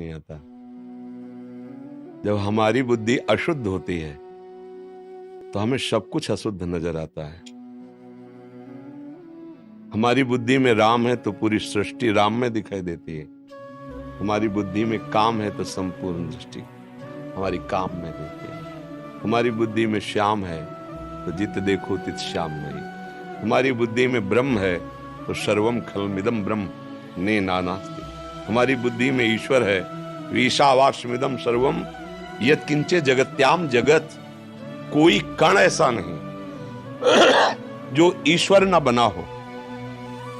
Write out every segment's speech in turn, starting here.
नहीं आता। जब हमारी बुद्धि अशुद्ध होती है तो हमें सब कुछ अशुद्ध नजर आता है। हमारी बुद्धि में राम है तो पूरी सृष्टि राम में दिखाई देती है। हमारी बुद्धि में काम है तो संपूर्ण दृष्टि हमारी काम में देती है। हमारी बुद्धि में श्याम है तो जित देखो तित श्याम नहीं। हमारी बुद्धि में ब्रह्म है तो सर्वम खलमिदम ब्रह्म ने नानास्ति। हमारी बुद्धि में ईश्वर है, ईशावास्मिदम सर्वम यत् किंचे जगत्याम जगत। कोई कण ऐसा नहीं जो ईश्वर न बना हो।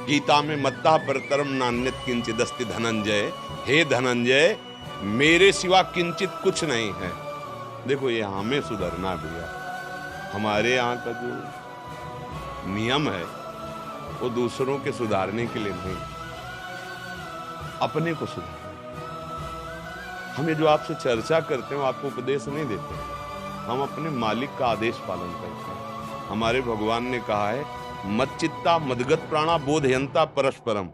गीता में मत्ता परतरम नान्यत किंचित अस्ति धनंजय। हे धनंजय, मेरे सिवा किंचित कुछ नहीं है। देखो ये हमें सुधरना भैया। हमारे यहाँ का जो नियम है वो दूसरों के सुधारने के लिए नहीं, अपने को सुधारना। हम ये जो आपसे चर्चा करते हैं वो आपको उपदेश नहीं देते, हम अपने मालिक का आदेश पालन करते हैं। हमारे भगवान ने कहा है मच्चित्ता मदगत प्राणा बोधयंता परस्परम।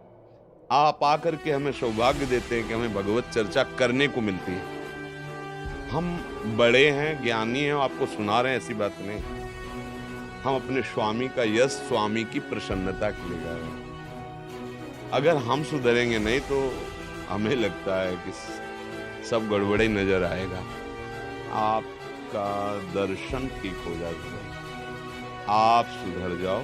आप आकर के हमें सौभाग्य देते हैं कि हमें भगवत चर्चा करने को मिलती है। हम बड़े हैं, ज्ञानी हैं, आपको सुना रहे हैं, ऐसी बात नहीं। हम अपने स्वामी का यश, स्वामी की प्रसन्नता के लिए गा रहे हैं। अगर हम सुधरेंगे नहीं तो हमें लगता है कि सब गड़बड़े नजर आएगा। आपका दर्शन ठीक हो जाएगा, आप सुधर जाओ,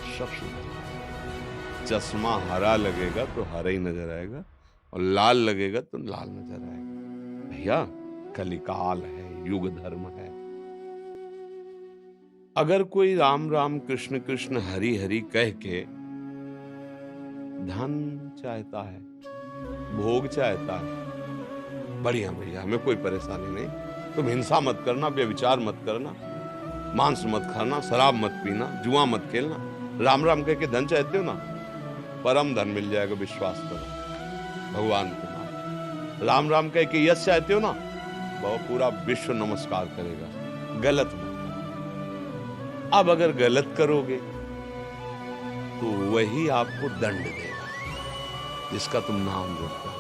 सब सुधर जाएगा। चश्मा हरा लगेगा तो हरा ही नजर आएगा और लाल लगेगा तो लाल नजर आएगा। भैया कलिकाल है, युग धर्म है। अगर कोई राम राम कृष्ण कृष्ण हरि हरि कह के धन चाहता है, भोग चाहता है, बढ़िया भैया, हमें कोई परेशानी नहीं। तुम हिंसा मत करना, व्यभिचार मत करना, मांस मत खाना, शराब मत पीना, जुआ मत खेलना। राम राम कह के धन चाहते हो ना, परम धन मिल जाएगा, विश्वास करो भगवान के नाम। राम राम कह के यश चाहते हो ना, वो पूरा विश्व नमस्कार करेगा। गलत मत। अब अगर गलत करोगे तो वही आपको दंड देगा, जिसका तुम नाम जोड़ते हो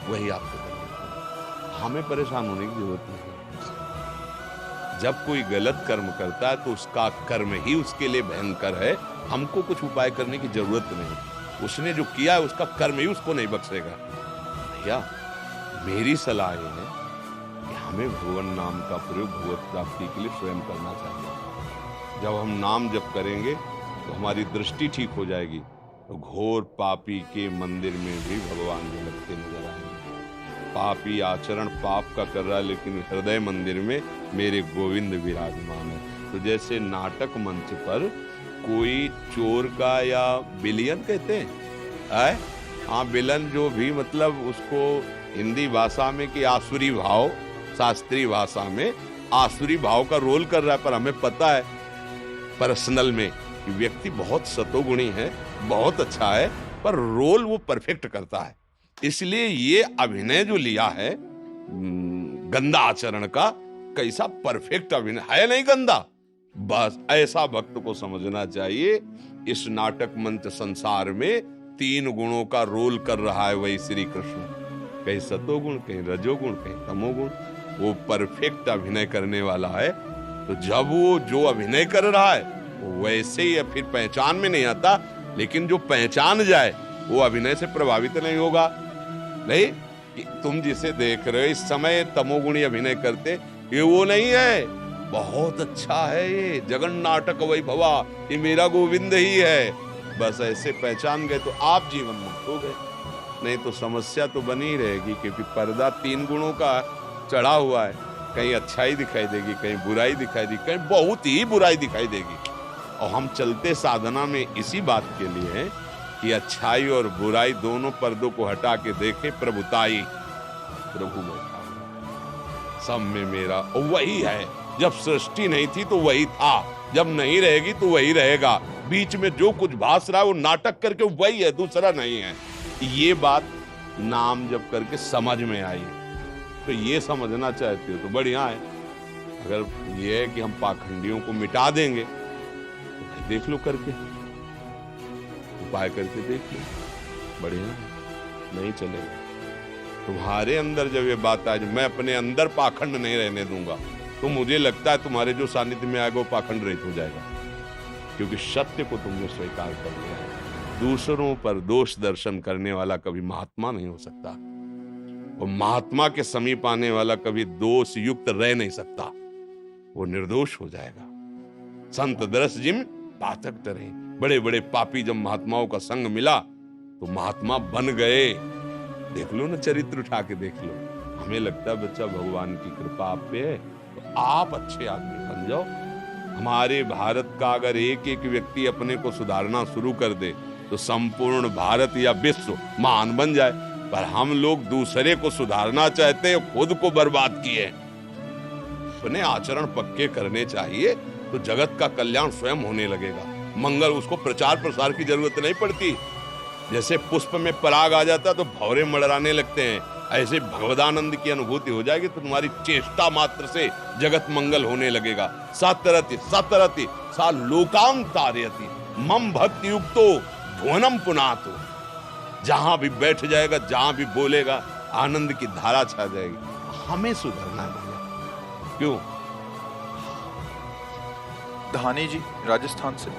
वही आपको दंड देगा। हमें परेशान होने की जरूरत नहीं। जब कोई गलत कर्म करता है तो उसका कर्म ही उसके लिए भयंकर है। हमको कुछ उपाय करने की जरूरत नहीं। उसने जो किया है उसका कर्म ही उसको नहीं बख्शेगा। भैया मेरी सलाह यह है कि हमें भगवान नाम का प्रयोग भगवत प्राप्ति के लिए स्वयं करना चाहिए। जब हम नाम जप करेंगे तो हमारी दृष्टि ठीक हो जाएगी, तो घोर पापी के मंदिर में भी भगवान झलकते नजर आएंगे। पापी आचरण पाप का कर रहा है, लेकिन हृदय मंदिर में मेरे गोविंद विराजमान है। तो जैसे नाटक मंच पर कोई चोर का, या विलियन कहते हैं, हाँ विलन, जो भी मतलब उसको हिंदी भाषा में कि आसुरी भाव, शास्त्रीय भाषा में आसुरी भाव का रोल कर रहा है, पर हमें पता है पर्सनल में कि व्यक्ति बहुत सतोगुणी है, बहुत अच्छा है, पर रोल वो परफेक्ट करता है। इसलिए ये अभिनय जो लिया है गंदा आचरण का, कैसा परफेक्ट अभिनय है, नहीं गंदा। बस ऐसा भक्त को समझना चाहिए। इस नाटक मंच संसार में 3 गुणों का रोल कर रहा है वही श्री कृष्ण। कहीं सतोगुण, कहीं रजोगुण, कहीं तमोगुण। वो परफेक्ट अभिनय करने वाला है। तो जब वो जो अभिनय कर रहा है वो वैसे ही फिर पहचान में नहीं आता, लेकिन जो पहचान जाए वो अभिनय से प्रभावित नहीं होगा। नहीं कि तुम जिसे देख रहे हो इस समय तमोगुणी अभिनय करते, ये वो नहीं है, बहुत अच्छा है, ये जगन नाटक वैभवा, ये मेरा गोविंद ही है। बस ऐसे पहचान गए तो आप जीवन मुक्त हो गए। नहीं तो समस्या तो बनी ही रहेगी, क्योंकि पर्दा 3 गुणों का चढ़ा हुआ है। कहीं अच्छाई दिखाई देगी, कहीं बुराई दिखाई देगी, कहीं बहुत ही बुराई दिखाई देगी। और हम चलते साधना में इसी बात के लिए हैं कि अच्छाई और बुराई दोनों पर्दों को हटा के देखें, प्रभुताई, प्रभु बैठा सब में मेरा, और वही है। जब सृष्टि नहीं थी तो वही था, जब नहीं रहेगी तो वही रहेगा। बीच में जो कुछ भास रहा है वो नाटक करके वही है, दूसरा नहीं है। ये बात नाम जप करके समझ में आई। तो ये समझना चाहते हो तो बढ़िया है। अगर ये है कि हम पाखंडियों को मिटा देंगे तो देख लो करके, उपाय करके देख लो, बढ़िया। नहीं चलेगा तुम्हारे अंदर जब ये बात आए, मैं अपने अंदर पाखंड नहीं रहने दूंगा, तो मुझे लगता है तुम्हारे जो सानिध्य में आएगा वो पाखंड रहित हो जाएगा, क्योंकि सत्य को तुमने स्वीकार कर लिया है। दूसरों पर दोष दर्शन करने वाला कभी महात्मा नहीं हो सकता, और महात्मा के समीप आने वाला कभी दोष युक्त रह नहीं सकता, वो निर्दोष हो जाएगा। संत दरस जिम पातक डरे। बड़े बड़े पापी जब महात्माओं का संग मिला तो महात्मा बन गए। देख लो ना, चरित्र उठा के देख लो। हमें लगता है बच्चा भगवान की कृपा आप पे है तो आप अच्छे आदमी बन जाओ। हमारे भारत का अगर एक एक व्यक्ति अपने को सुधारना शुरू कर दे तो संपूर्ण भारत या विश्व महान बन जाए। पर हम लोग दूसरे को सुधारना चाहते हैं, खुद को बर्बाद किए। अपने आचरण पक्के करने चाहिए तो जगत का कल्याण स्वयं होने लगेगा। मंगल, उसको प्रचार प्रसार की जरूरत नहीं पड़ती। जैसे पुष्प में पराग आ जाता तो भौरे मड़राने लगते हैं, ऐसे भगवदानंद की अनुभूति हो जाएगी तो तुम्हारी चेष्टा मात्र से जगत मंगल होने लगेगा। सतरति सतरति सा लोकां तारयति मम भक्ति युक्तो भुवनम पुनातो। जहां भी बैठ जाएगा, जहां भी बोलेगा, आनंद की धारा छा जाएगी। हमें सुधरना है भैया। क्यों? धानी जी राजस्थान से।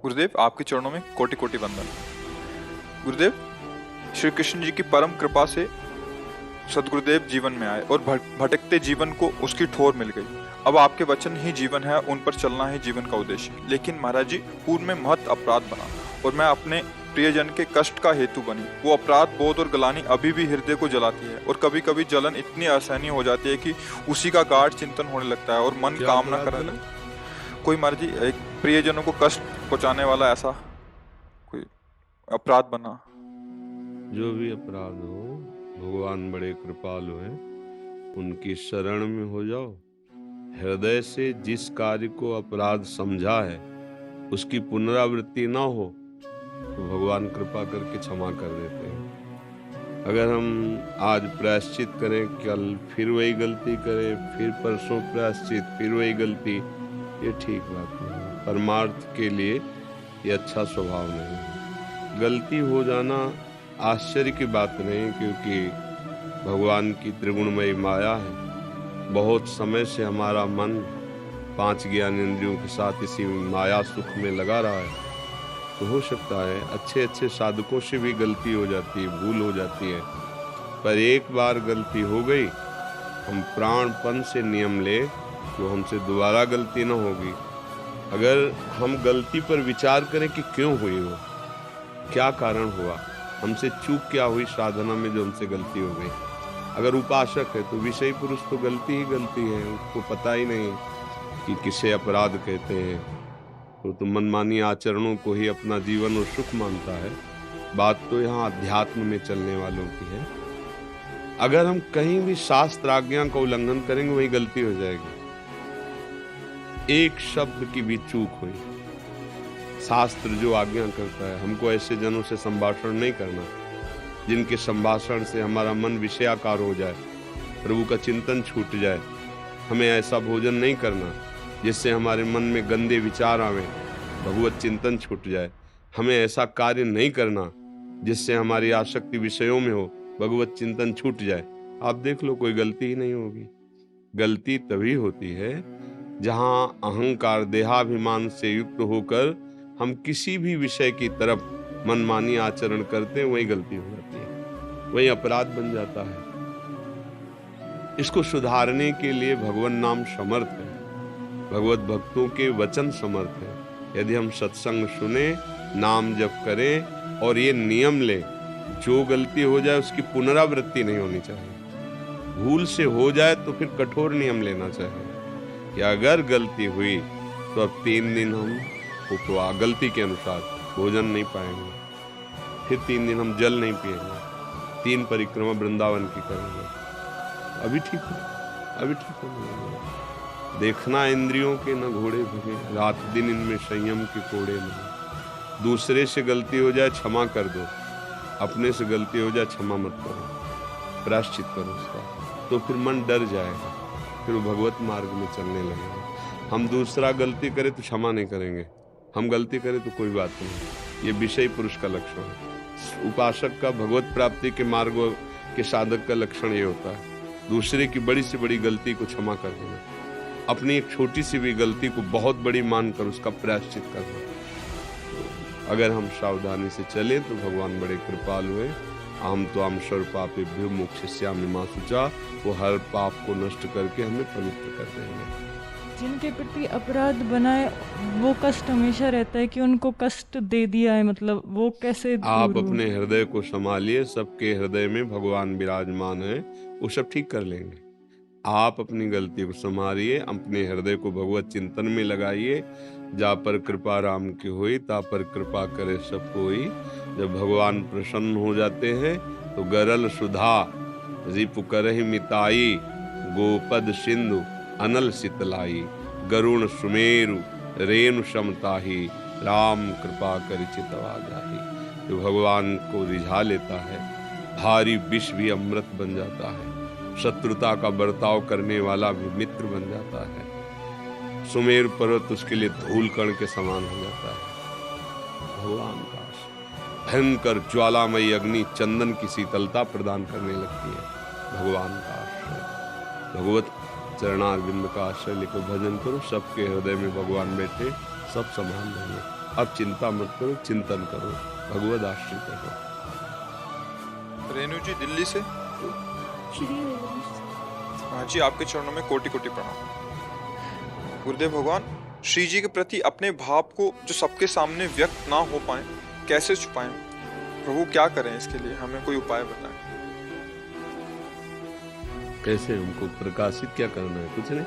गुरुदेव, आपके चरणों में कोटि कोटि वंदन। गुरुदेव, श्री कृष्ण जी की परम कृपा से सदगुरुदेव जीवन में आए और भटकते जीवन को उसकी ठोर मिल गई। अब आपके वचन ही जीवन है, उन पर चलना है जीवन का उद्देश्य। लेकिन महाराज जी, पूर्व में महत् अपराध बना और मैं अपने प्रियजन के कष्ट का हेतु बनी। वो अपराध बोध और ग्लानि अभी भी हृदय को जलाती है और कभी कभी जलन इतनी असहनीय हो जाती है कि उसी का गाढ़ चिंतन होने लगता है और मन काम न कर। कोई महाराज जी, एक प्रियजनों को कष्ट पहुंचाने वाला ऐसा कोई अपराध बना। जो भी अपराध हो, भगवान बड़े कृपालु हैं, उनकी शरण में हो जाओ। हृदय से जिस कार्य को अपराध समझा है उसकी पुनरावृत्ति ना हो तो भगवान कृपा करके क्षमा कर देते हैं। अगर हम आज प्रायश्चित करें, कल फिर वही गलती करें, फिर परसों प्रायश्चित, फिर वही गलती, ये ठीक बात नहीं है। परमार्थ के लिए ये अच्छा स्वभाव नहीं है। गलती हो जाना आश्चर्य की बात नहीं, क्योंकि भगवान की त्रिगुणमयी माया है। बहुत समय से हमारा मन 5 ज्ञान इंद्रियों के साथ इसी माया सुख में लगा रहा है। तो हो सकता है अच्छे अच्छे साधकों से भी गलती हो जाती है, भूल हो जाती है। पर एक बार गलती हो गई, हम प्राणपण से नियम ले तो हमसे दोबारा गलती ना होगी। अगर हम गलती पर विचार करें कि क्यों हुई हो, क्या कारण हुआ, हमसे चूक क्या हुई साधना में जो हमसे गलती हो गई। अगर उपासक है तो विषय पुरुष तो गलती ही गलती है, उसको पता ही नहीं कि किसे अपराध कहते हैं। तो मनमानी आचरणों को ही अपना जीवन और सुख मानता है। बात तो यहाँ अध्यात्म में चलने वालों की है। अगर हम कहीं भी शास्त्र आज्ञा का उल्लंघन करेंगे वही गलती हो जाएगी। एक शब्द की भी चूक हुई, शास्त्र जो आज्ञा करता है हमको ऐसे जनों से संभाषण नहीं करना जिनके संभाषण से हमारा मन विषयाकार हो जाए, प्रभु का चिंतन छूट जाए। हमें ऐसा भोजन नहीं करना जिससे हमारे मन में गंदे विचार आवे, भगवत चिंतन छूट जाए। हमें ऐसा कार्य नहीं करना जिससे हमारी आसक्ति विषयों में हो, भगवत चिंतन छूट जाए। आप देख लो, कोई गलती ही नहीं होगी। गलती तभी होती है जहां अहंकार देहाभिमान से युक्त होकर हम किसी भी विषय की तरफ मनमानी आचरण करते हैं, वही गलती हो जाती है, वही अपराध बन जाता है। इसको सुधारने के लिए भगवान नाम समर्थ है, भगवत भक्तों के वचन समर्थ है। यदि हम सत्संग सुने, नाम जप करें और ये नियम ले, जो गलती हो जाए उसकी पुनरावृत्ति नहीं होनी चाहिए। भूल से हो जाए तो फिर कठोर नियम लेना चाहिए कि अगर गलती हुई तो अब 3 दिन हम उपवास, गलती के अनुसार भोजन नहीं पाएंगे, फिर 3 दिन हम जल नहीं पिएंगे, 3 परिक्रमा वृंदावन की करेंगे। अभी ठीक है, अभी ठीक है। देखना इंद्रियों के न घोड़े भगे, रात दिन इनमें संयम के कोड़े नहीं। दूसरे से गलती हो जाए क्षमा कर दो, अपने से गलती हो जाए क्षमा मत करो, प्रायश्चित करो उसका, तो फिर मन डर जाएगा, फिर वो भगवत मार्ग में चलने लगेगा। हम दूसरा गलती करे तो क्षमा नहीं करेंगे, हम गलती करें तो कोई बात नहीं। ये विषय पुरुष का लक्षण है। उपासक का भगवत प्राप्ति के मार्ग के साधक का लक्षण ये होता है, दूसरे की बड़ी से बड़ी गलती को क्षमा कर देना, अपनी एक छोटी सी भी गलती को बहुत बड़ी मानकर उसका प्रायश्चित करना। तो अगर हम सावधानी से चले तो भगवान बड़े कृपालु हैं। आम तो आम स्वर पापेभ्यो मोक्षयिष्यामि मा शुचा, वो हर पाप को नष्ट करके हमें पवित्र कर देंगे। जिनके प्रति अपराध बनाए वो कष्ट हमेशा रहता है कि उनको कष्ट दे दिया है, मतलब वो कैसे आप दूर हो? अपने हृदय को संभालिए, सबके हृदय में भगवान विराजमान है, वो सब ठीक कर लेंगे। आप अपनी गलती को संभालिए, अपने हृदय को भगवत चिंतन में लगाइए। जा पर कृपा राम की हुई, ता पर कृपा करे सब कोई। जब भगवान प्रसन्न हो जाते हैं तो गरल सुधा रिपु करहि मिताई, गोपद सिंधु अनल शीतलाई, गरुण सुमेरु रेणु समताही, राम कृपा करि चितवा जाही। जो भगवान को रिझा लेता है, भारी विष भी अमृत बन जाता है, शत्रुता का बर्ताव करने वाला भी मित्र बन जाता है, सुमेर पर्वत उसके लिए धूल कण के समान हो जाता है। भगवान का भयंकर ज्वालामयी अग्नि चंदन की शीतलता प्रदान करने लगती है। भगवान का आश्रय, भगवत चरणारविंद का आश्रय लेकर भजन करो, सबके हृदय में भगवान बैठे, सब संभाल लेंगे। अब चिंता मत करो, चिंतन करो, भगवत आश्रित रहो। रेणु जी दिल्ली से। हाँ जी, आपके चरणों में कोटि कोटि प्रणाम। गुरुदेव भगवान, श्री जी के प्रति अपने भाव को जो सबके सामने व्यक्त ना हो पाए, कैसे छुपाएं? प्रभु क्या करें इसके लिए, हमें कोई उपाय बताएं। कैसे हमको प्रकाशित क्या करना है? कुछ नहीं।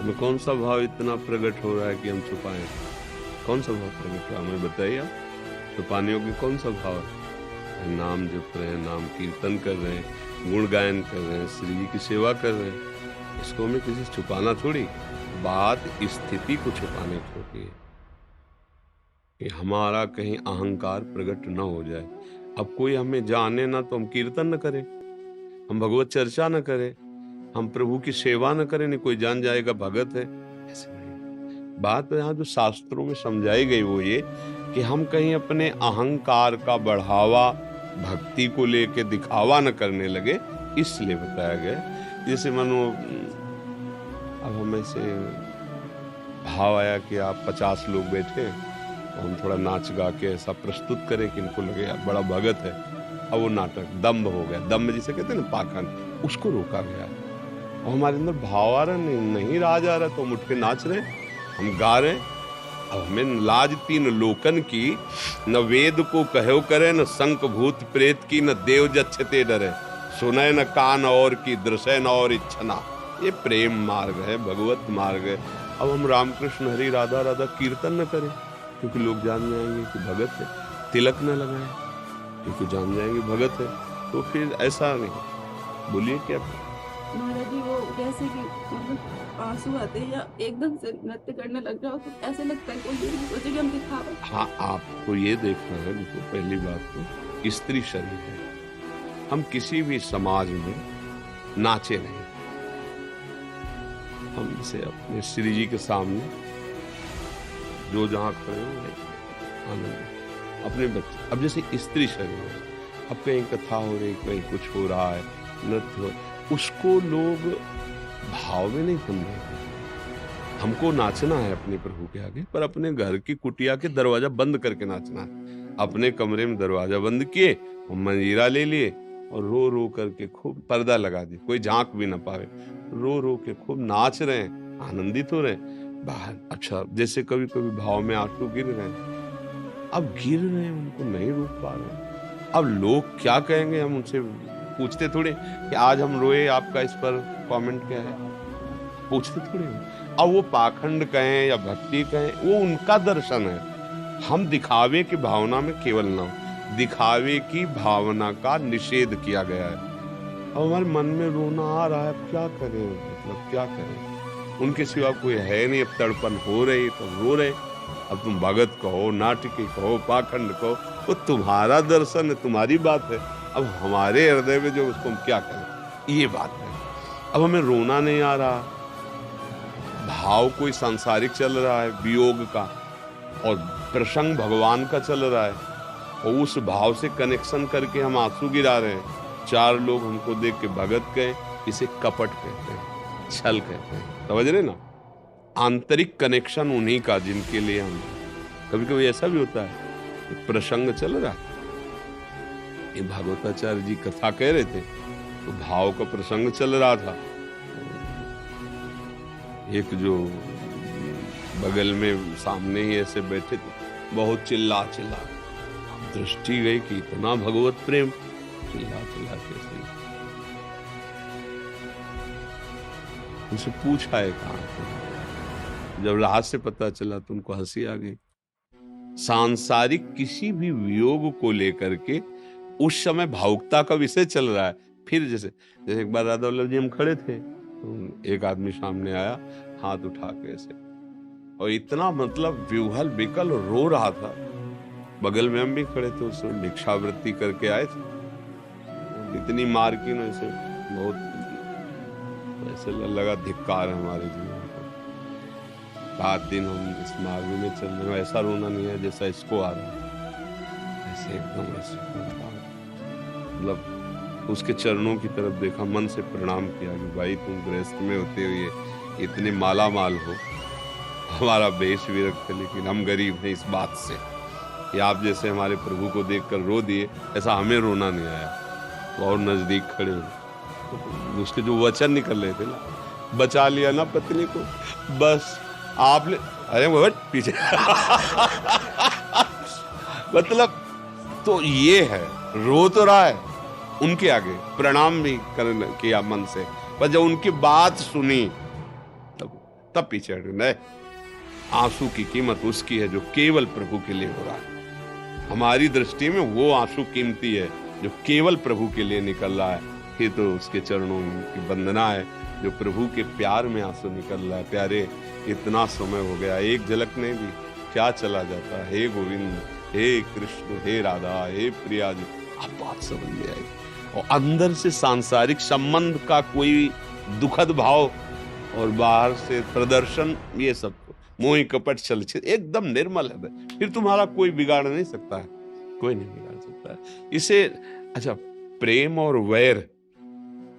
हमें कौन सा भाव इतना प्रकट हो रहा है कि हम छुपाएं? कौन सा भाव प्रकट हो रहा है हमें बताइए आप। छुपाने योग्य कौन सा भाव है? नाम जप रहे हैं, नाम कीर्तन कर रहे हैं, गुण गायन कर रहे हैं, श्री जी की सेवा कर रहे हैं, इसको हमें किसी से छुपाना थोड़ी। बात स्थिति को छुपाने की होती है कि हमारा कहीं अहंकार प्रकट न हो जाए। अब कोई हमें जाने ना तो हम कीर्तन न करें, हम भगवत चर्चा न करें, हम प्रभु की सेवा न करें, नहीं कोई जान जाएगा भगत है, ऐसे नहीं। बात यहाँ जो शास्त्रों में समझाई गई वो ये कि हम कहीं अपने अहंकार का बढ़ावा भक्ति को लेके दिखावा न करने लगे, इसलिए बताया गया। जैसे मानो अब हमें से भाव आया कि आप 50 लोग बैठे, तो हम थोड़ा नाच गा के ऐसा प्रस्तुत करें कि इनको लगे यार बड़ा भगत है। अब वो नाटक दम्भ हो गया, दम्भ जिसे कहते हैं ना पाखंड, उसको रोका गया। और हमारे अंदर भाव आ रहा नहीं राज आ रहा, तो हम उठ के नाच रहे, हम गा रहे। अब हमें लाज तीन लोकन की, न वेद को कहो करे, न संक भूत प्रेत की, न देव जच्छते डरे, सुने न कान और की, दृश्य न और इच्छना। ये प्रेम मार्ग है, भगवत मार्ग है। अब हम रामकृष्ण हरि राधा राधा कीर्तन न करें क्योंकि लोग जान जाएंगे कि भगत है, तिलक न लगाएं क्योंकि जान जाएंगे भगत है, तो फिर ऐसा नहीं। बोलिए क्या महाराज जी, वो जैसे कि मतलब आंसू आते हैं या एकदम से नृत्य करने लग जाओ तो ऐसे लगता है कोई ये नहीं सोचे कि हम दिखावे। हाँ, आपको ये देखना है, देखो पहली बात तो स्त्री शरीर है, हम किसी भी समाज में नाचे नहीं। हम इसे अपने श्री जी के सामने जो जहाँ खड़े हो आनंद अपने बच्चे। अब जैसे स्त्री शरीर है, अब कहीं कथा हो रही, कहीं कुछ हो रहा है, नृत्य हो, उसको लोग भाव में नहीं समझेंगे। हमको नाचना है अपने प्रभु के आगे, पर अपने घर की कुटिया के दरवाजा बंद करके नाचना है। अपने कमरे में दरवाजा बंद किए और मंजीरा ले लिए और रो रो करके खूब पर्दा लगा दिए, कोई झांक भी ना पावे, रो रो के खूब नाच रहे हैं, आनंदित हो रहे हैं बाहर। अच्छा, जैसे कभी कभी भाव में आंसू गिर रहे हैं, अब गिर रहे हैं, उनको नहीं रोक पा रहे। अब लोग क्या कहेंगे, हम उनसे पूछते थोड़े कि आज हम रोए, आपका इस पर कमेंट क्या है, पूछते थोड़े। अब वो पाखंड कहें या भक्ति कहें, वो उनका दर्शन है। हम दिखावे की भावना में केवल ना हो, दिखावे की भावना का निषेध किया गया है। अब हमारे मन में रोना आ रहा है, क्या करें, मतलब क्या करें, उनके सिवा कोई है नहीं। अब तड़पन हो रही तो रो रहे। अब तुम भगत कहो, नाटकी कहो, पाखंड कहो, वो तुम्हारा दर्शन है, तुम्हारी बात है। अब हमारे हृदय में जो, उसको हम क्या करें, ये बात है। अब हमें रोना नहीं आ रहा, भाव कोई सांसारिक चल रहा है वियोग का, और प्रसंग भगवान का चल रहा है, और उस भाव से कनेक्शन करके हम आंसू गिरा रहे हैं। 4 लोग हमको देख के भगत कहें, इसे कपट कहते हैं, छल कहते हैं। समझ रहे ना? आंतरिक कनेक्शन उन्हीं का जिनके लिए हम, कभी कभी ऐसा भी होता है, एक प्रसंग चल रहा है, ये भागवताचार्य जी कथा कह रहे थे, तो भाव का प्रसंग चल रहा था। एक जो बगल में सामने ही ऐसे बैठे थे, बहुत चिल्ला दृष्टि गई कि इतना भगवत प्रेम, चिल्ला कैसे। उनसे पूछा है कहाँ, जब रात से पता चला तो उनको हंसी आ गई। सांसारिक किसी भी वियोग को लेकर के उस समय भावुकता का विषय चल रहा है। फिर जैसे एक बार राधा वल्लभ जी हम खड़े थे, तो एक आदमी सामने आया, हाथ उठा के ऐसे, और इतना मतलब विह्वल विकल रो रहा था। बगल में हम भी खड़े थे, उस समय भिक्षावृत्ति करके आए थे, इतनी मार की ना, ऐसे बहुत ऐसे लगा धिक्कार है हमारे जीवन को। 7 दिन हम इस मार्ग में चल रहे हैं, ऐसा रोना नहीं है जैसा इसको आ रहा है, ऐसे एकदम ऐसे मतलब उसके चरणों की तरफ देखा, मन से प्रणाम किया कि भाई तुम गृहस्थ में होते हुए इतने माला माल हो, हमारा बेश विरक्त है, लेकिन हम गरीब हैं इस बात से कि आप जैसे हमारे प्रभु को देखकर रो दिए, ऐसा हमें रोना नहीं आया। तो और नजदीक खड़े हो, तो उसके जो वचन निकल रहे थे ना, बचा लिया ना पत्नी को, बस आपने, अरे वो पीछे मतलब तो ये है, रो तो रहा है, उनके आगे प्रणाम भी किया मन से, पर जब उनकी बात सुनी तब पीछे हटे। नहीं, आंसू की कीमत उसकी है जो केवल प्रभु के लिए हो रहा है। हमारी दृष्टि में वो आंसू कीमती है जो केवल प्रभु के लिए निकल रहा है। फिर तो उसके चरणों की वंदना है, जो प्रभु के प्यार में आंसू निकल रहा है। प्यारे, इतना समय हो गया, एक झलक नहीं दी, क्या चला जाता। हे गोविंद, हे कृष्ण, हे राधा, हे प्रिया जी, आप बात समझ में आई। और अंदर से सांसारिक संबंध का कोई दुखद भाव और बाहर से प्रदर्शन, ये सब मोह कपट छल एकदम निर्मल है। फिर तुम्हारा कोई बिगाड़ नहीं सकता है, कोई नहीं बिगाड़ सकता है इसे। अच्छा, प्रेम और वैर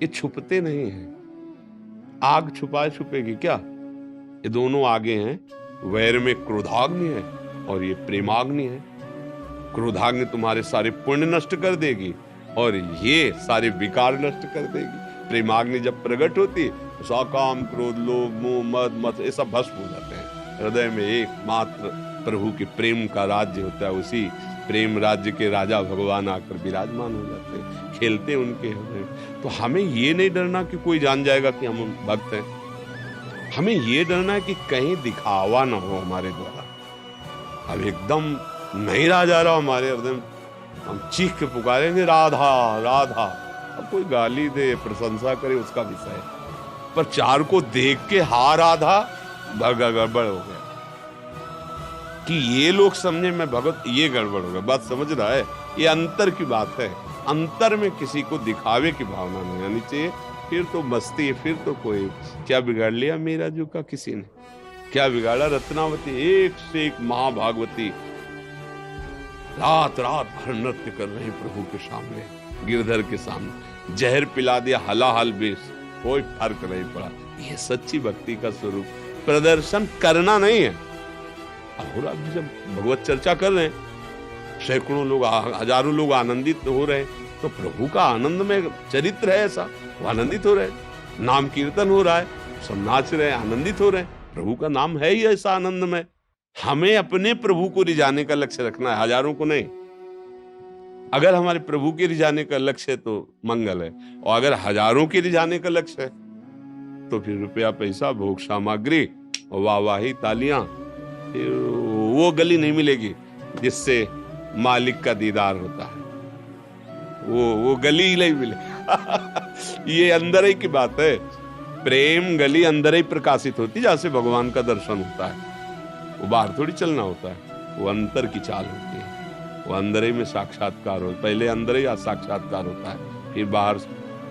ये छुपते नहीं हैं। आग छुपाए छुपेगी क्या? ये दोनों आगे हैं। वैर में क्रोधाग्नि है और ये प्रेमाग्नि है। क्रोधाग्नि तुम्हारे सारे पुण्य नष्ट कर देगी और ये सारे विकार नष्ट कर देगी। प्रेमाग्नि जब प्रकट होती तो सकाम, क्रोध, लोभ, मोह, मद, मत, ये सब भस्म हो जाते हैं। हृदय में एकमात्र प्रभु के प्रेम का राज्य होता है। उसी प्रेम राज्य के राजा भगवान आकर विराजमान हो जाते हैं, खेलते उनके हृदय। तो हमें ये नहीं डरना कि कोई जान जाएगा कि हम भक्त हैं। हमें ये डरना है कि कहीं दिखावा ना हो हमारे द्वारा। अब एकदम नहीं रहा जा रहा हमारे हृदय, हम चीख के पुकारेंगे राधा राधा। अब कोई गाली दे, प्रशंसा करे, उसका विषय है, पर 4 को देख के हा राधा, गड़बड़ हो गया कि ये लोग समझे मैं भगत, ये गड़बड़ हो गया। बात समझ रहा है? ये अंतर की बात है। अंतर में किसी को दिखावे की भावना नहीं आनी चाहिए। फिर तो मस्ती है, फिर तो कोई क्या बिगाड़ लिया मेरा जो का किसी ने, क्या बिगाड़ा? रत्नावती एक से एक महाभागवती रात रात भर नृत्य कर रही प्रभु के सामने, गिरधर के सामने। जहर पिला दिया हलाहल बेस, कोई फर्क नहीं पड़ा। ये सच्ची भक्ति का स्वरूप। प्रदर्शन करना नहीं है। और आप जब भगवत चर्चा कर रहे हैं, सैकड़ों लोग, हजारों लोग आनंदित हो रहे हैं, तो प्रभु का आनंद में चरित्र है ऐसा, वो आनंदित हो रहे हैं। नाम कीर्तन हो रहा है, सब नाच रहे हैं, आनंदित हो रहे हैं। प्रभु का नाम है ही ऐसा आनंद में। हमें अपने प्रभु को रिझाने का लक्ष्य रखना है, हजारों को नहीं। अगर हमारे प्रभु के रिझाने का लक्ष्य है तो मंगल है, और अगर हजारों के रिझाने का लक्ष्य है तो फिर रुपया पैसा, भोग सामग्री, वाहवाही, तालियां, वो गली नहीं मिलेगी जिससे मालिक का दीदार होता है। वो गली ही नहीं मिलेगी। ये अंदर ही की बात है। प्रेम गली अंदर ही प्रकाशित होती, जहां से भगवान का दर्शन होता है। वो बाहर थोड़ी चलना होता है, वो अंतर की चाल होती है। वो अंदर ही में साक्षात्कार हो, पहले अंदर ही साक्षात्कार होता है, फिर बाहर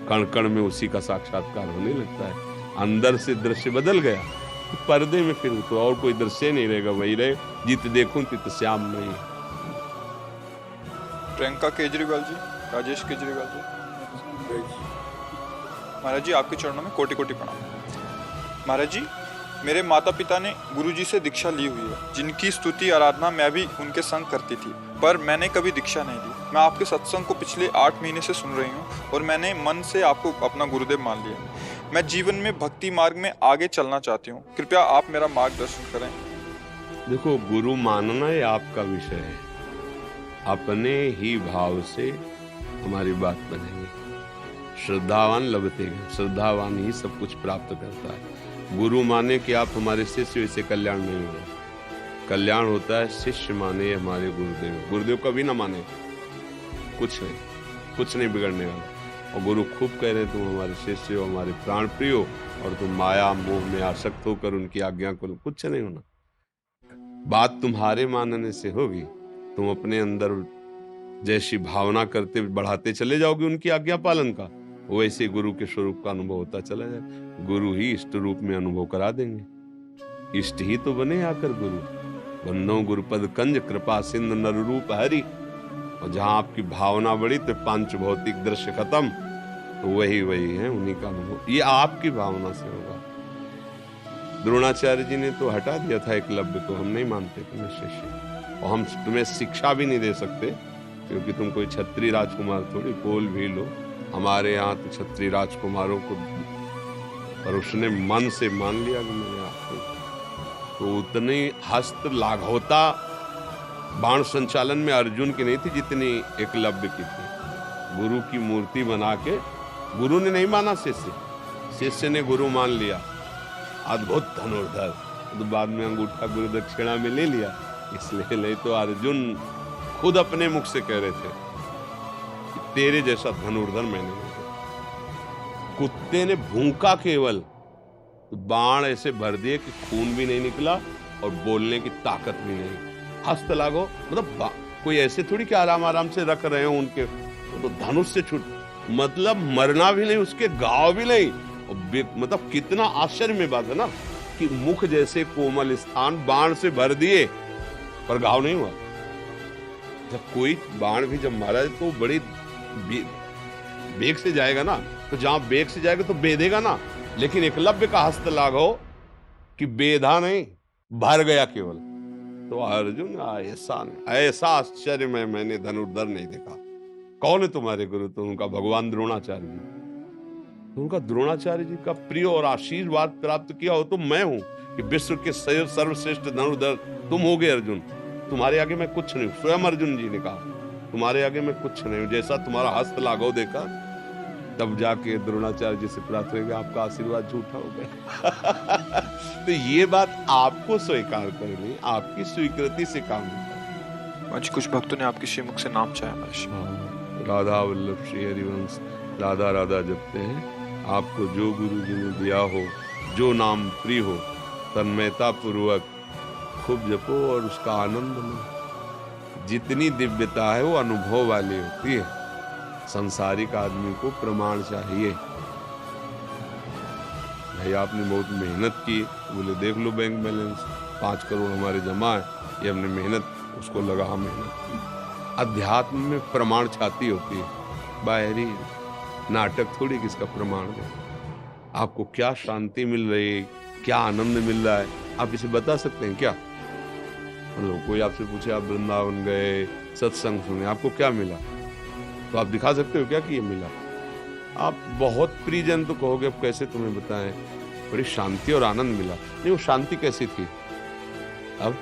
कण कण में उसी का साक्षात्कार होने लगता है। अंदर से दृश्य बदल गया, पर्दे में फिर तो और कोई दृश्य नहीं रहेगा, वही रहे जित देखूं तित श्याम नहीं। प्रियंका केजरीवाल जी, राजेश केजरीवाल जी। महाराज जी, आपके चरणों में कोटि कोटि प्रणाम। महाराज जी, मेरे माता पिता ने गुरुजी से दीक्षा ली हुई है, जिनकी स्तुति आराधना मैं भी उनके संग करती थी, पर मैंने कभी दीक्षा नहीं ली। मैं आपके सत्संग को पिछले 8 महीने से सुन रही हूँ और मैंने मन से आपको अपना गुरुदेव मान लिया। मैं जीवन में भक्ति मार्ग में आगे चलना चाहती हूँ, कृपया आप मेरा मार्गदर्शन करें। देखो, गुरु मानना ये आपका विषय है। अपने ही भाव से हमारी बात बनेगी। श्रद्धावान लभते हैं, श्रद्धावान ही सब कुछ प्राप्त करता है। गुरु माने कि आप हमारे शिष्य, इससे कल्याण नहीं होगा। कल्याण होता है शिष्य माने हमारे गुरुदेव। गुरुदेव कभी ना माने, कुछ नहीं बिगड़ने वाला। और गुरु खूब कह रहे तुम हमारे शिष्य हो, हमारे प्राण प्रिय हो, और तुम माया मोह में आसक्त होकर उनकी आज्ञा को कुछ नहीं होना। बात तुम्हारे मानने से होगी। तुम अपने अंदर जैसी भावना करते बढ़ाते चले जाओगे उनकी आज्ञा पालन का, वैसे गुरु के स्वरूप का अनुभव होता चला जाए। गुरु ही इष्ट रूप में अनुभव करा देंगे। इष्ट ही तो बने आकर गुरु। बंदो गुरुपद कंज कृपा सिंध नर रूप हरि। और जहां आपकी भावना बढ़ी तो पांच भौतिक दृश्य खत्म, तो वही है, उन्हीं का अनुभव। ये आपकी भावना से होगा। द्रोणाचार्य जी ने तो हटा दिया था एकलव्य को, हम नहीं मानते तुम्हें शिष्य, और हम तुम्हें शिक्षा भी नहीं दे सकते, क्योंकि तुम कोई क्षत्रिय राजकुमार थोड़ी, कोल भी लो। हमारे यहाँ तो क्षत्रिय राजकुमारों को, पर उसने मन से मान लिया कि मैंने आपको, तो उतनी हस्त लाघवता बाण संचालन में अर्जुन की नहीं थी जितनी एकलव्य की थी। गुरु की मूर्ति बना के, गुरु ने नहीं माना शिष्य, शिष्य ने गुरु मान लिया। अद्भुत धनुर्धर, तो बाद में अंगूठा गुरु दक्षिणा में ले लिया। इसलिए नहीं तो अर्जुन खुद अपने मुख से कह रहे थे कि तेरे जैसा धनुर्धर मैंने नहीं देखा। कुत्ते ने भूखा केवल, तो बाण ऐसे भर दिए कि खून भी नहीं निकला और बोलने की ताकत भी नहीं। हस्त लागो मतलब कोई ऐसे थोड़ी कि आराम से रख रहे हो उनके, तो धनुष से छूट, मतलब मरना भी नहीं, उसके घाव भी नहीं। मतलब कितना आश्चर्य में बात है ना, कि मुख जैसे कोमल स्थान बाण से भर दिए पर घाव नहीं हुआ। जब कोई बाण भी जब मारा तो बड़ी बेग से जाएगा ना, तो जहां बेग से जाएगा तो बेधेगा ना। लेकिन एकलव्य का हस्त लागो कि बेधा नहीं, भर गया केवल। तो अर्जुन ऐसा आश्चर्य में मैंने धनुर्धर नहीं देखा। कौन है तुम्हारे गुरु? तो उनका भगवान द्रोणाचार्य जी। तो उनका द्रोणाचार्य जी का प्रिय और आशीर्वाद प्राप्त किया हो तो मैं हूं कि विश्व के सर्वश्रेष्ठ धनुर्धर तुम हो गए अर्जुन। तुम्हारे आगे मैं कुछ नहीं हूं। स्वयं अर्जुन जी ने कहा तुम्हारे आगे मैं कुछ नहीं हूं। जैसा तुम्हारा हस्त लागो देखा, तब जाके द्रोणाचार्य जी से प्राप्त हो गया, आपका आशीर्वाद झूठा हो गया। तो ये बात आपको स्वीकार करनी, आपकी स्वीकृति से काम होता है। कुछ भक्तों ने आपके श्रीमुख से नाम चाहा। राधा वल्लभ श्री हरिवंश राधा राधा जपते हैं। आपको जो गुरु जी ने दिया हो, जो नाम प्रिय हो, तन्मयता पूर्वक खूब जपो और उसका आनंद लो। जितनी दिव्यता है वो अनुभव वाली होती है। संसारिक आदमी को प्रमाण चाहिए। भाई आपने बहुत मेहनत की, बोले देख लो बैंक बैलेंस 5 करोड़ हमारे जमा है, ये हमने मेहनत उसको लगा मेहनत। अध्यात्म में प्रमाण छाती होती है, बाहरी नाटक थोड़ी किसका प्रमाण है। आपको क्या शांति मिल रही है, क्या आनंद मिल रहा है, आप इसे बता सकते हैं क्या? मतलब कोई आपसे पूछे आप वृंदावन गए, सत्संग सुने, आपको क्या मिला, तो आप दिखा सकते हो क्या कि ये मिला? आप बहुत प्रियजन तो कहोगे, अब कैसे तुम्हें बताएं, बड़ी शांति और आनंद मिला। नहीं, वो शांति कैसी थी? अब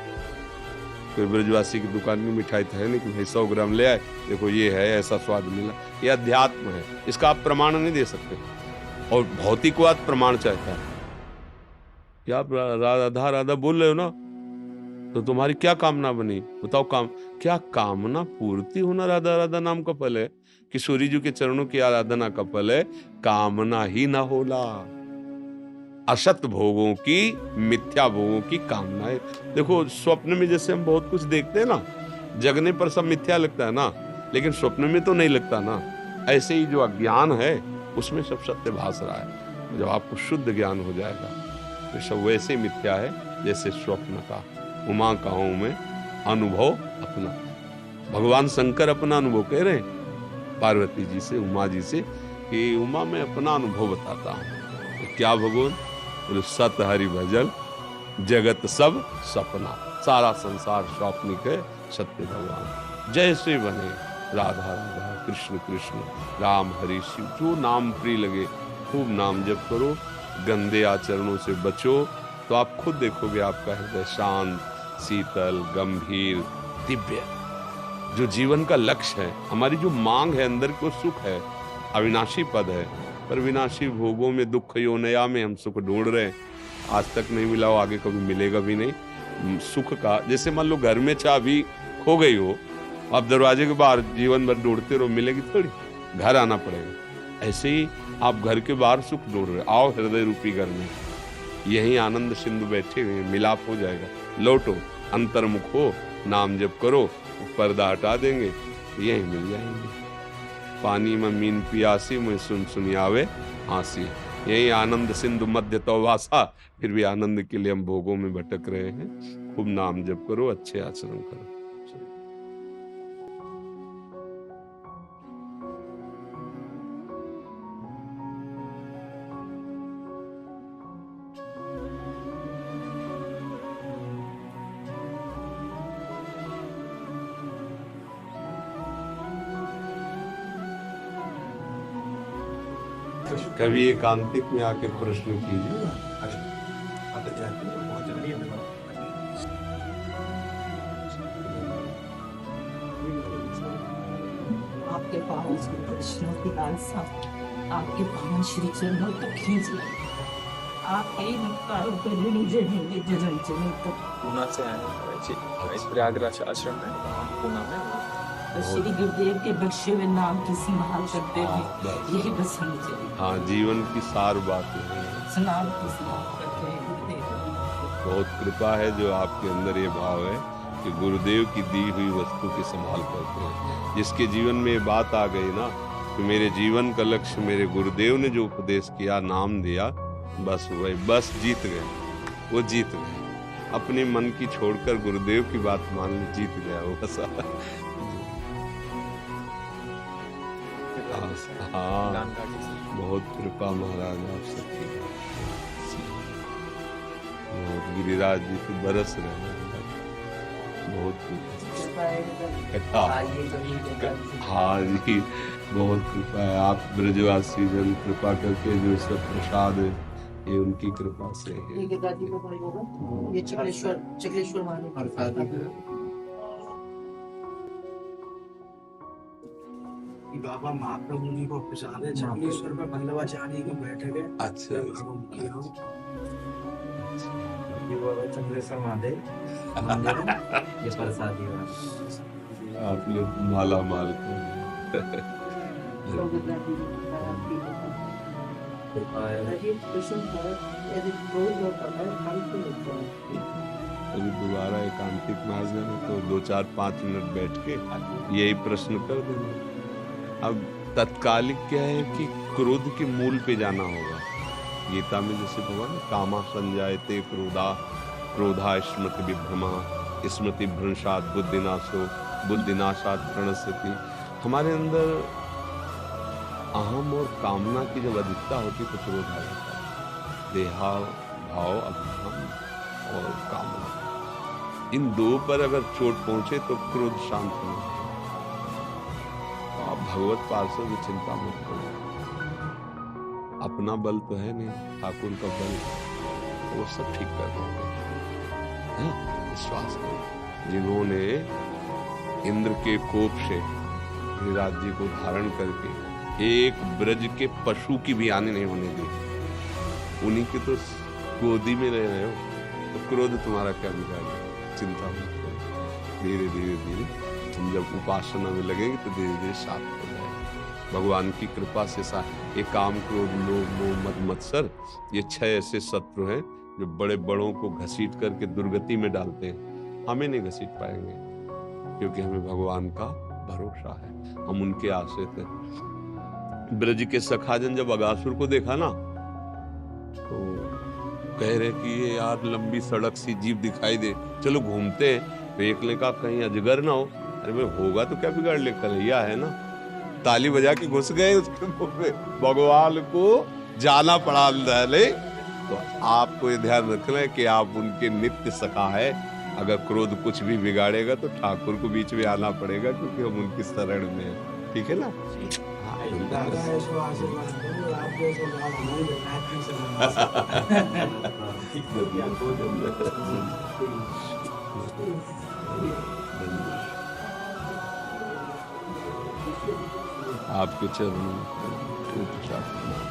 कोई ब्रजवासी की दुकान की मिठाई था नहीं कि भाई 100 ग्राम ले आए, देखो ये है, ऐसा स्वाद मिला। ये अध्यात्म है, इसका आप प्रमाण नहीं दे सकते। और भौतिकवाद प्रमाण चाहता है। क्या आप राधा राधा बोल रहे हो ना, तो तुम्हारी क्या कामना बनी बताओ? क्या कामना पूर्ति होना राधा राधा नाम का फल है कि सूर्य जी के चरणों की आराधना का फल है? कामना ही ना होला। असत भोगों की, मिथ्या भोगों की कामना है। देखो स्वप्न में जैसे हम बहुत कुछ देखते हैं ना, जगने पर सब मिथ्या लगता है ना, लेकिन स्वप्न में तो नहीं लगता ना। ऐसे ही जो अज्ञान है उसमें सब सत्य भास रहा है। जब आपको शुद्ध ज्ञान हो जाएगा तो सब वैसे मिथ्या है जैसे स्वप्न का। उमा कहूं में अनुभव अपना। भगवान शंकर अपना अनुभव कह रहे हैं पार्वती जी से, उमा जी से, कि उमा मैं अपना अनुभव बताता हूँ। तो क्या भगवान बोले, सत हरि भजन जगत सब सपना, सारा संसार स्वप्निक है, सत्य भगवान जैसे बने, राधा राधा कृष्ण कृष्ण राम हरि शिव, जो नाम प्रिय लगे खूब नाम जप करो, गंदे आचरणों से बचो, तो आप खुद देखोगे आपका हृदय शांत, शीतल, गंभीर, दिव्य। जो जीवन का लक्ष्य है, हमारी जो मांग है अंदर को सुख है, अविनाशी पद है, पर विनाशी भोगों में दुख योनया में हम सुख ढूंढ रहे हैं। आज तक नहीं मिला हो, आगे कभी मिलेगा भी नहीं। सुख का जैसे मान लो घर में चाबी खो गई हो, आप दरवाजे के बाहर जीवन भर ढूंढते रहो, मिलेगी थोड़ी, घर आना पड़ेगा। ऐसे ही आप घर के बाहर सुख ढूंढ रहे, आओ हृदय रूपी घर में, यही आनंद सिंधु बैठे हुए, मिलाप हो जाएगा। लौटो, अंतर्मुख हो, नाम जप करो, पर्दा हटा देंगे तो यही मिल जाएंगे। पानी में मीन पियासी, में सुन सुनी आवे हांसी, यही आनंद सिंधु मध्य तो वासा। फिर भी आनंद के लिए हम भोगों में भटक रहे हैं। खूब नाम जप करो, अच्छे आचरण करो। कभी एकांतिक में आके प्रश्न कीजिए। आपके पावन प्रश्नों की लालसा आपके पावन श्री चरणों तक खींच लाई। आपके नमस्कारों पर मुझे जन्म जन्म तक। पूना से आए हैं इस प्रयागराज आश्रम में, पूना में। श्री गुरुदेव के बख्शे हुए नाम की संभाल करते हुए यही बस हम चले। हाँ, जीवन की सार बात है, नाम की संभाल करते हैं गुरुदेव। बहुत कृपा है जो आपके अंदर ये भाव है कि गुरुदेव की दी हुई वस्तु की संभाल करते हैं। जिसके जीवन में ये बात आ गई ना कि मेरे जीवन का लक्ष्य मेरे गुरुदेव ने जो उपदेश किया, नाम दिया, बस वही, बस जीत गए, वो जीत गए। अपने मन की छोड़कर गुरुदेव की बात मान ली, जीत गया वो बस। हाँ, बहुत कृपा महाराज आप सबकी। बहुत गिरिराज जी तो बरस रहे हैं, बहुत हाँ जी, बहुत कृपा है। आप ब्रजवासी जन कृपा करके जो सब प्रसाद है ये उनकी कृपा से है। ये चक्लेश्वर महादेव बाबा महाप्रभु जी को प्रसाद है, चक्लेश्वर पे वल्लभाचार्य की बैठक है। अच्छा, चक्लेश्वर महादेव ये प्रसाद आप लोग माला माल अभी दोबारा एकांतिक में आ जाना तो 2-4-5 मिनट बैठ के यही प्रश्न कर देना। अब तत्कालिक क्या है कि क्रोध के मूल पे जाना होगा। गीता में जैसे भगवान कामा संजायते क्रोधा, क्रोधा स्मृति विभ्रमा, स्मृति भ्रंशात बुद्धिनाशो, बुद्धिनाशात प्रणश्यति। हमारे अंदर अहम और कामना की जब अधिकता होती तो क्रोध आ जाता है। देहा भाव, अभिमान और कामना, इन दो पर अगर चोट पहुंचे तो क्रोध शांत होना। आप भगवत पार्षद की चिंता मत करो, अपना बल तो है नहीं, ठाकुर का बल, वो सब ठीक कर देते हैं। विश्वास करो। जिन्होंने इंद्र के कोप से गिरिराज जी को धारण करके एक ब्रज के पशु की भी हानि नहीं होने दी, उन्हीं के तो गोदी में रह रहे हो, तो क्रोध तुम्हारा क्या बिगाड़ेगा। चिंता मत करो, धीरे धीरे धीरे तुम जब उपासना में लगेंगे तो धीरे धीरे शांत हो जाएगा। भगवान की कृपा से ये काम, क्रोध, लोभ, मोह, मद, मत्सर, ये 6 ऐसे शत्रु हैं जो बड़े बड़ों को घसीट करके दुर्गति में डालते हैं। हमें नहीं घसीट पाएंगे क्योंकि हमें भगवान का भरोसा है, हम उनके आश्रित हैं। ब्रज के सखाजन जब अगासुर को देखा ना तो कह रहे कि ये यार लंबी सड़क सी जीप दिखाई दे, चलो घूमते हैं। तो एक ने कहा कहीं अजगर ना हो, अरे भाई होगा तो क्या बिगाड़ ले, कन्हैया है ना। ताली बजा के घुस गए उसके मुंह में, भगवान को जाना पड़ा अंदर। तो आपको ये ध्यान रखना है कि आप उनके नित्य सखा है। अगर क्रोध कुछ भी बिगाड़ेगा तो ठाकुर को बीच में आना पड़ेगा, क्योंकि हम उनकी शरण में हैं। ठीक है ना? दादा ऐसो आशीर्वाद करो, आप जैसो लाल हमारी बेटी से आपके चरणों में टूट जाता हूं।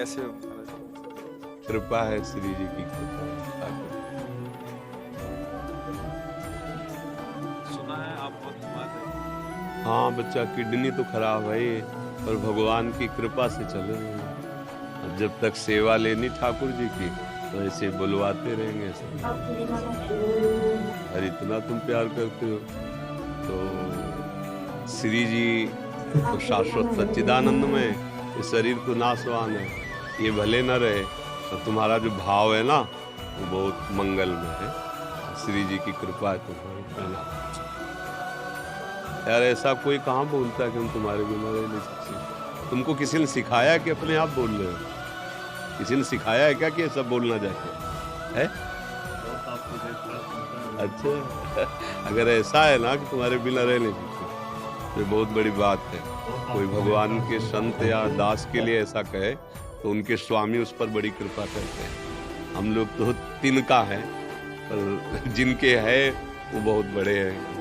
कैसे कृपा है, श्री जी की कृपा है। सुना है आप बहुत बीमार थे। हाँ, बच्चा किडनी तो खराब है पर भगवान की कृपा से चले रहे हैं। अब जब तक सेवा लेनी ठाकुर जी की तो ऐसे बुलवाते रहेंगे सब। और इतना तुम प्यार करते हो तो श्री जी तो शाश्वत सच्चिदानंद में, ये शरीर तो नाशवान है, ये भले न रहे तो तुम्हारा जो भाव है ना वो बहुत मंगलमय है। श्री जी की कृपा है तुम्हारे पर। यार ऐसा कोई कहाँ बोलता है कि हम तुम्हारे बिना रह नहीं सकते? तुमको किसी ने सिखाया कि अपने आप बोल रहे हो? किसी ने सिखाया है क्या कि ऐसा बोलना जाके है? अच्छा, अगर ऐसा है ना कि तुम्हारे बिना रह नहीं सकते तो बहुत बड़ी बात है। कोई भगवान के संत या दास के लिए ऐसा कहे तो उनके स्वामी उस पर बड़ी कृपा करते हैं। हम लोग तो तिनका है, पर जिनके है वो बहुत बड़े हैं।